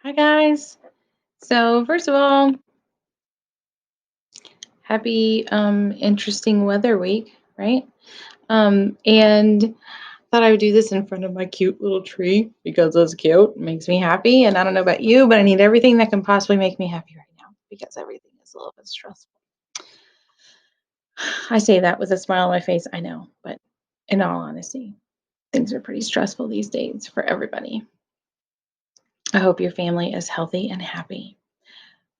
Hi guys. So first of all, happy interesting weather week, right? And thought I would do this in front of my cute little tree because it's cute, makes me happy. And I don't know about you, but I need everything that can possibly make me happy right now because everything is a little bit stressful. I say that with a smile on my face, I know, but in all honesty, things are pretty stressful these days for everybody. I hope your family is healthy and happy.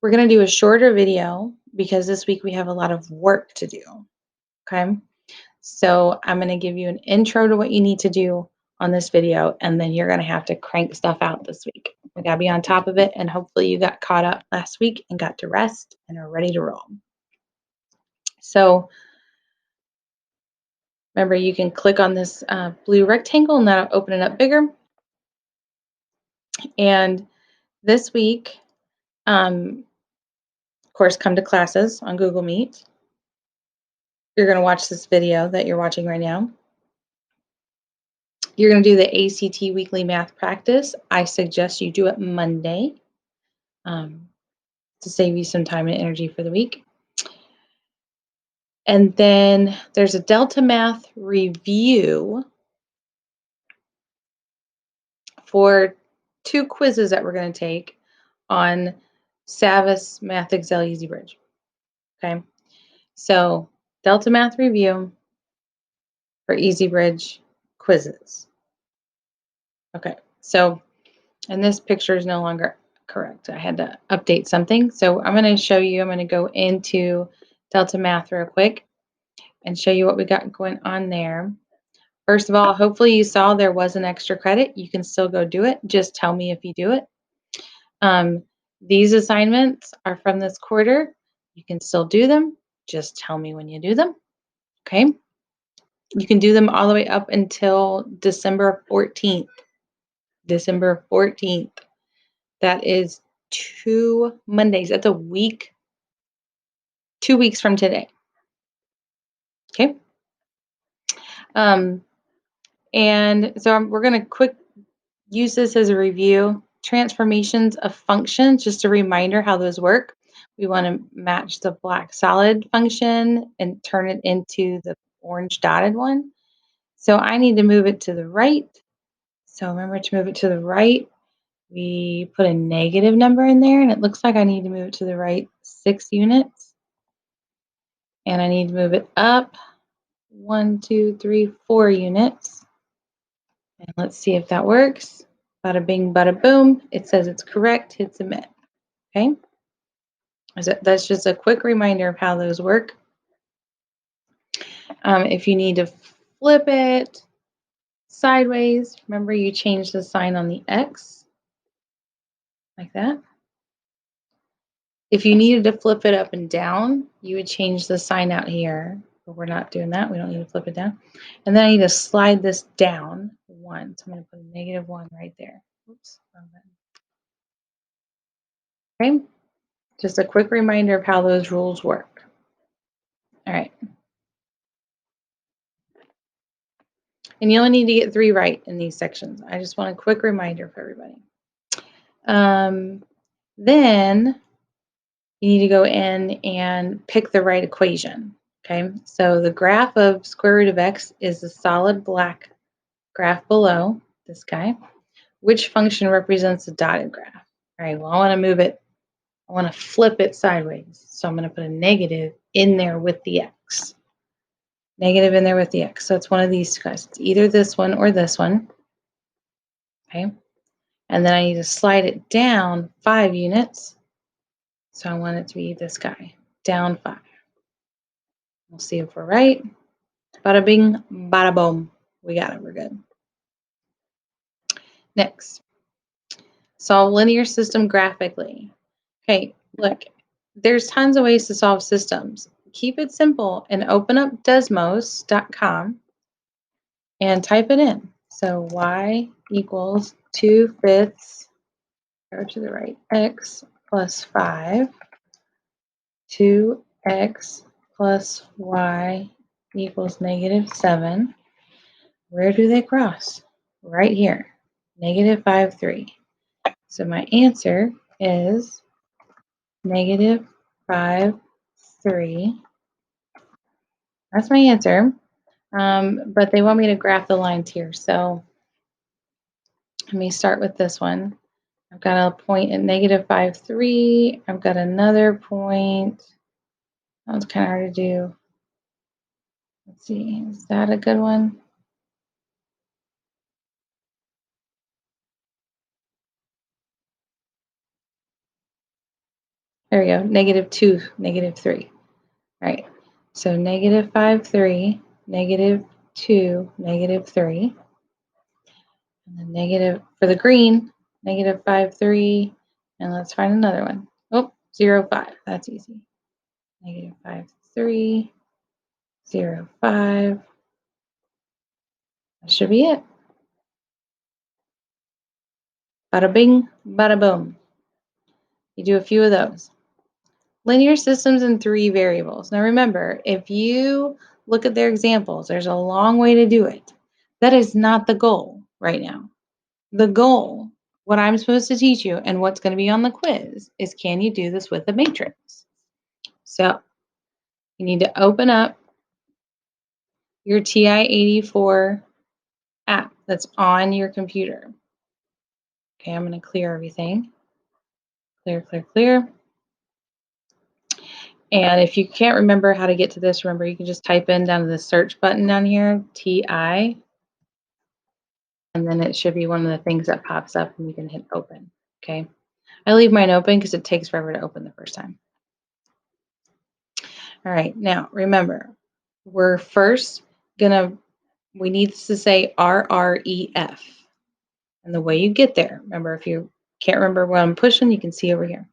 We're going to do a shorter video because this week we have a lot of work to do. Okay. So I'm going to give you an intro to what you need to do on this video, and then you're going to have to crank stuff out this week. We got to be on top of it, and hopefully you got caught up last week and got to rest and are ready to roll. So remember, you can click on this blue rectangle and that'll open it up bigger. And this week, of course, come to classes on Google Meet. You're going to watch this video that you're watching right now. You're going to do the ACT weekly math practice. I suggest you do it Monday to save you some time and energy for the week. And then there's a Delta Math review for 2 quizzes that we're going to take on Savvis Math Excel EasyBridge. Okay, so Delta Math review for EasyBridge quizzes. Okay, so, and this picture is no longer correct. I had to update something. So I'm going to show you, I'm going to go into Delta Math real quick and show you what we got going on there. First of all, hopefully you saw there was an extra credit. You can still go do it. Just tell me if you do it. These assignments are from this quarter. You can still do them. Just tell me when you do them. Okay. You can do them all the way up until December 14th. December 14th. That is 2 Mondays. That's a week, 2 weeks from today. Okay. And so we're going to use this as a review. Transformations of functions, just a reminder how those work. We want to match the black solid function and turn it into the orange dotted one. So I need to move it to the right. So remember to move it to the right. We put a negative number in there, and it looks like I need to move it to the right 6 units. And I need to move it up 1, 2, 3, 4 units. And let's see if that works. Bada bing, bada boom. It says it's correct. Hit submit. Okay. That's just a quick reminder of how those work. If you need to flip it sideways, remember you change the sign on the X like that. If you needed to flip it up and down, you would change the sign out here, but we're not doing that. We don't need to flip it down. And then I need to slide this down 1. So I'm going to put a -1 right there. Oops. Okay. Just a quick reminder of how those rules work. All right. And you only need to get 3 right in these sections. I just want a quick reminder for everybody. Then you need to go in and pick the right equation. Okay, so the graph of square root of x is the solid black graph below this guy. Which function represents the dotted graph? All right, well, I want to move it, I want to flip it sideways. So I'm going to put a negative in there with the x. Negative in there with the x. So it's one of these guys. It's either this one or this one. Okay, and then I need to slide it down 5 units. So I want it to be this guy, down 5. We'll see if we're right. Bada bing, bada boom. We got it, we're good. Next, solve linear system graphically. Okay, look, there's tons of ways to solve systems. Keep it simple and open up desmos.com and type it in. So y equals 2/5, go to the right, x plus 5, 2x plus y equals -7. Where do they cross? Right here, -5, 3. So my answer is negative 5, 3. That's my answer. But they want me to graph the lines here. So let me start with this one. I've got a point at negative 5, 3. I've got another point. That was kind of hard to do. Let's see, is that a good one? There we go, negative 2, negative 3. All right, so negative 5, 3, negative 2, negative 3. And then negative, for the green, negative 5, 3. And let's find another one. Oh, 0, 5. That's easy. Negative 5, 3, 0, 5. That should be it. Bada bing, bada boom. You do a few of those. Linear systems and 3 variables. Now remember, if you look at their examples, there's a long way to do it. That is not the goal right now. The goal, what I'm supposed to teach you and what's going to be on the quiz is, can you do this with a matrix? So you need to open up your TI-84 app that's on your computer. Okay, I'm going to clear everything. Clear, clear, clear. And if you can't remember how to get to this, remember you can just type in down to the search button down here, TI, and then it should be one of the things that pops up and you can hit open. Okay. I leave mine open because it takes forever to open the first time. All right, now remember, we're first we need to say RREF. And the way you get there, remember, if you can't remember what I'm pushing, you can see over here.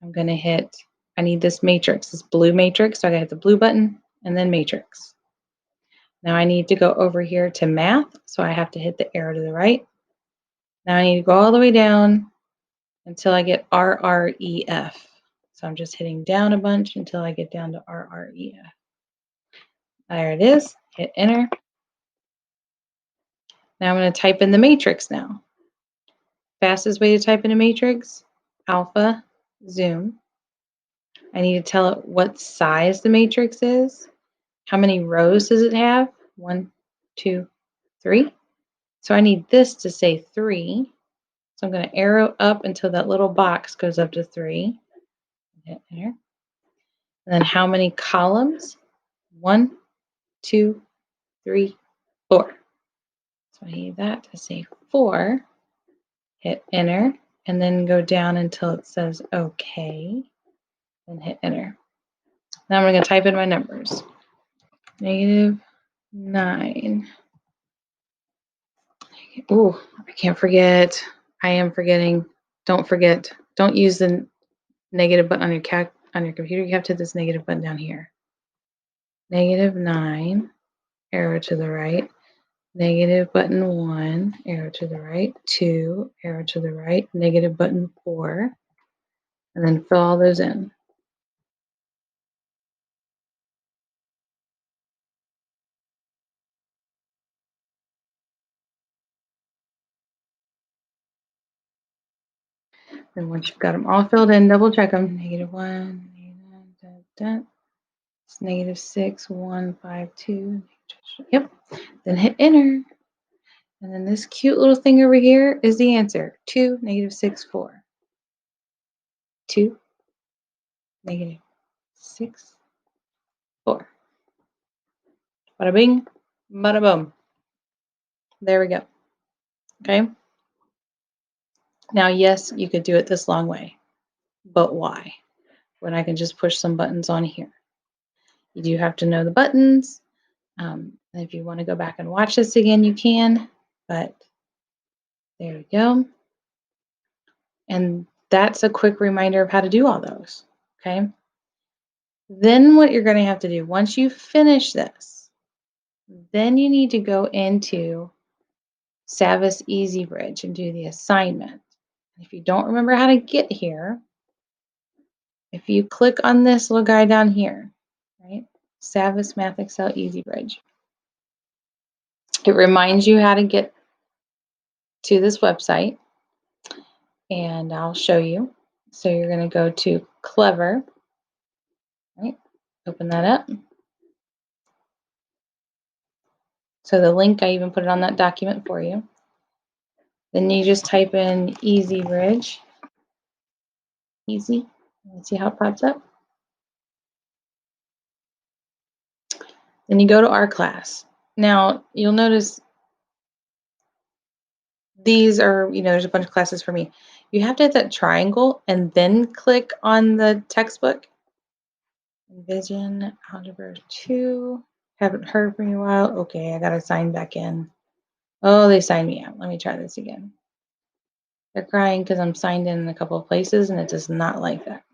I'm going to hit, I need this matrix, this blue matrix. So I got to hit the blue button and then matrix. Now I need to go over here to math. So I have to hit the arrow to the right. Now I need to go all the way down until I get RREF. So I'm just hitting down a bunch until I get down to RREF. There it is. Hit enter. Now I'm going to type in the matrix now. Fastest way to type in a matrix, alpha, zoom. I need to tell it what size the matrix is. How many rows does it have? 1, 2, 3. So I need this to say 3. So I'm going to arrow up until that little box goes up to 3. Hit enter. And then how many columns? 1, 2, 3, 4. So I need that to say 4. Hit enter. And then go down until it says OK. And hit enter. Now I'm going to type in my numbers. Negative 9. Ooh, I can't forget. I am forgetting. Don't forget. Don't use the negative button on your computer. You have to hit this negative button down here. Negative 9, arrow to the right. Negative button 1, arrow to the right. 2, arrow to the right. Negative button 4. And then fill all those in. And once you've got them all filled in, double check them. Negative 1, it's negative 6, 1, 5, 2. Yep. Then hit enter. And then this cute little thing over here is the answer. 2, negative 6, 4. 2, negative 6, 4. Bada bing, bada boom. There we go. Okay. Now, yes, you could do it this long way, but why? When I can just push some buttons on here. You do have to know the buttons. And if you want to go back and watch this again, you can, but there we go. And that's a quick reminder of how to do all those, okay? Then what you're going to have to do, once you finish this, then you need to go into Savvis EasyBridge and do the assignment. If you don't remember how to get here, if you click on this little guy down here, right? Savvis Math Excel EasyBridge. It reminds you how to get to this website. and I'll show you. So you're going to go to Clever, right? Open that up. So the link, I even put it on that document for you. Then you just type in Easy Bridge. Easy. Let's see how it pops up. Then you go to our class. Now you'll notice these are, there's a bunch of classes for me. You have to hit that triangle and then click on the textbook. Envision Algebra 2. Haven't heard from you in a while. Okay, I gotta sign back in. Oh, they signed me out. Let me try this again. They're crying because I'm signed in a couple of places and it does not like that.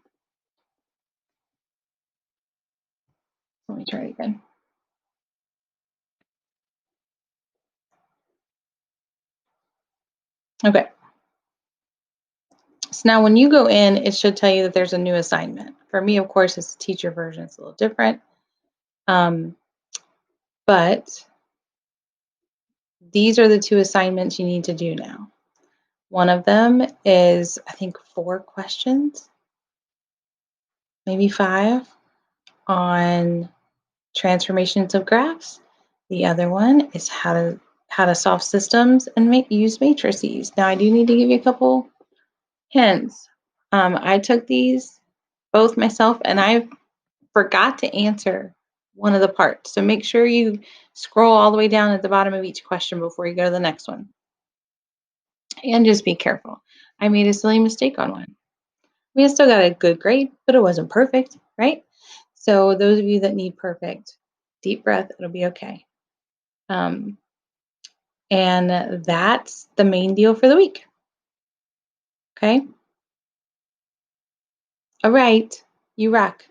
Let me try it again. Okay. So now when you go in, it should tell you that there's a new assignment. For me, of course, it's the teacher version. It's a little different. But these are the two assignments you need to do now. One of them is, I think, 4 questions, maybe 5, on transformations of graphs. The other one is how to solve systems and use matrices. Now, I do need to give you a couple hints. I took these both myself, and I forgot to answer one of the parts. So make sure you scroll all the way down at the bottom of each question before you go to the next one. And just be careful. I made a silly mistake on one. I still got a good grade, but it wasn't perfect, right? So those of you that need perfect, deep breath, it'll be okay. And that's the main deal for the week. Okay? All right. You rock.